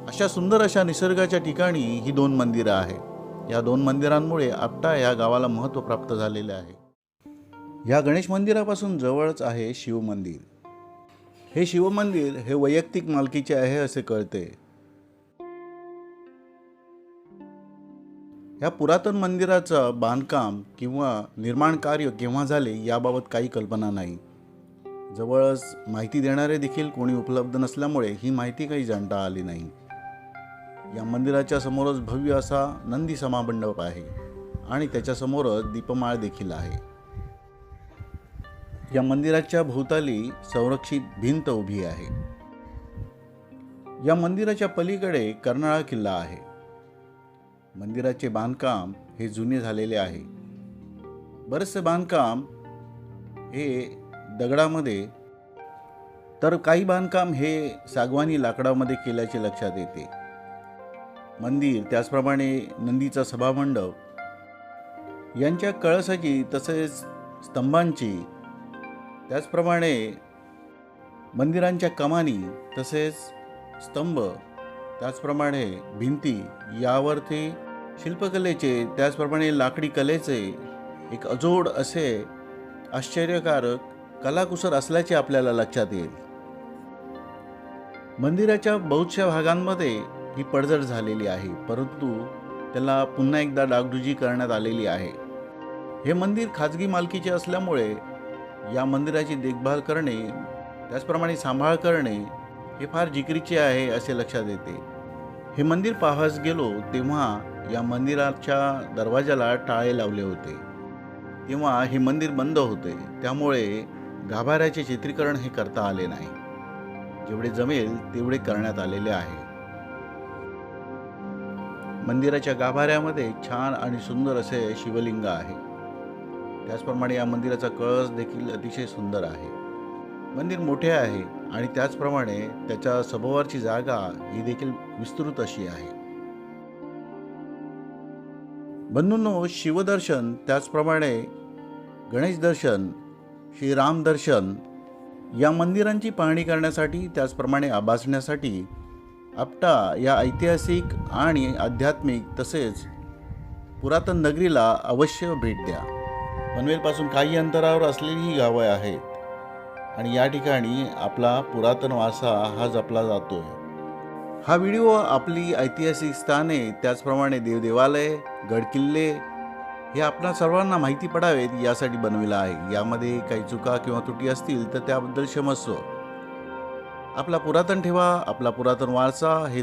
अशा सुंदर अशा निसर्गाच्या ठिकाणी ही दोन मंदिरं आहेत। या दोन मंदिरांमुळे आपटा या गावाला महत्त्व प्राप्त झालेले आहे। या गणेश मंदिरापासून जवळच आहे शिव मंदिर। हे शिव मंदिर हे वैयक्तिक मालकीचे आहे असे कळते। या पुरातन मंदिराचं बांधकाम किंवा निर्माण कार्य केव्हा झाले याबाबत काही कल्पना नाही। जवळच माहिती देणारे देखील कोणी उपलब्ध नसल्यामुळे ही माहिती काही जाणता आली नाही। या मंदिराच्या समोरच भव्य असा नंदी समामंडप आहे आणि त्याच्या समोरच दीपमाळ देखील आहे। या मंदिराच्या भोवताली संरक्षित भिंत उभी आहे। या मंदिराच्या पलीकडे कर्नाळा किल्ला आहे। मंदिराचे बांधकाम हे जुने झालेले आहे। बरेचसे बांधकाम हे दगडामध्ये तर काही बांधकाम हे सागवानी लाकडामध्ये केल्याचे लक्षात येते। मंदिर त्याचप्रमाणे नंदीचा सभामंडप यांच्या कळसाची तसेच स्तंभांची त्याचप्रमाणे मंदिरांच्या कमानी तसेच स्तंभ त्याचप्रमाणे भिंती यावरती शिल्पकलेचे त्याचप्रमाणे लाकडी कलेचे एक अजोड असे आश्चर्यकारक कलाकुसर असल्याचे आपल्याला लक्षात येईल। मंदिराच्या बहुतशा भागांमध्ये ही पडझड झालेली आहे, परंतु त्याला पुन्हा एकदा डागडुजी करण्यात आलेली आहे। हे मंदिर खाजगी मालकीचे असल्यामुळे या मंदिराची देखभाल करणे त्याचप्रमाणे सांभाळ करणे हे फार जिकिरीचे आहे असे लक्षात येते। हे मंदिर पाहास गेलो तेव्हा या मंदिराच्या दरवाजाला टाळे लावले होते, तेव्हा हे मंदिर बंद होते, त्यामुळे गाभाऱ्याचे चित्रीकरण हे करता आले नाही। जेवढे जमेल तेवढे करण्यात आलेले आहे। मंदिराच्या गाभाऱ्यामध्ये छान आणि सुंदर असे शिवलिंग आहे। त्याचप्रमाणे या मंदिराचा कळस देखील अतिशय सुंदर आहे। मंदिर मोठे आहे आणि त्याचप्रमाणे त्याच्या सभोवरची जागा ही देखील विस्तृत अशी आहे। बंधूंनो, शिवदर्शन त्याचप्रमाणे गणेश दर्शन श्रीराम दर्शन या मंदिरांची पाहणी करण्यासाठी त्याचप्रमाणे आभासण्यासाठी आपटा या ऐतिहासिक आणि आध्यात्मिक तसेच पुरातन नगरीला अवश्य भेट द्या। पनवेलपासून काही अंतरावर असलेली ही गावं आहेत आणि या ठिकाणी आपला पुरातन वारसा हा जपला जातोय। हा व्हिडिओ आपली ऐतिहासिक स्थाने त्याचप्रमाणे देवदेवालय गडकिल्ले हे आपणा सर्वांना माहिती पडावेत यासाठी बनविला आहे। यामध्ये काही चुका किंवा त्रुटी असतील तर त्याबद्दल क्षमस्व। आपला पुरातन ठेवा, आपला पुरातन वारसा हे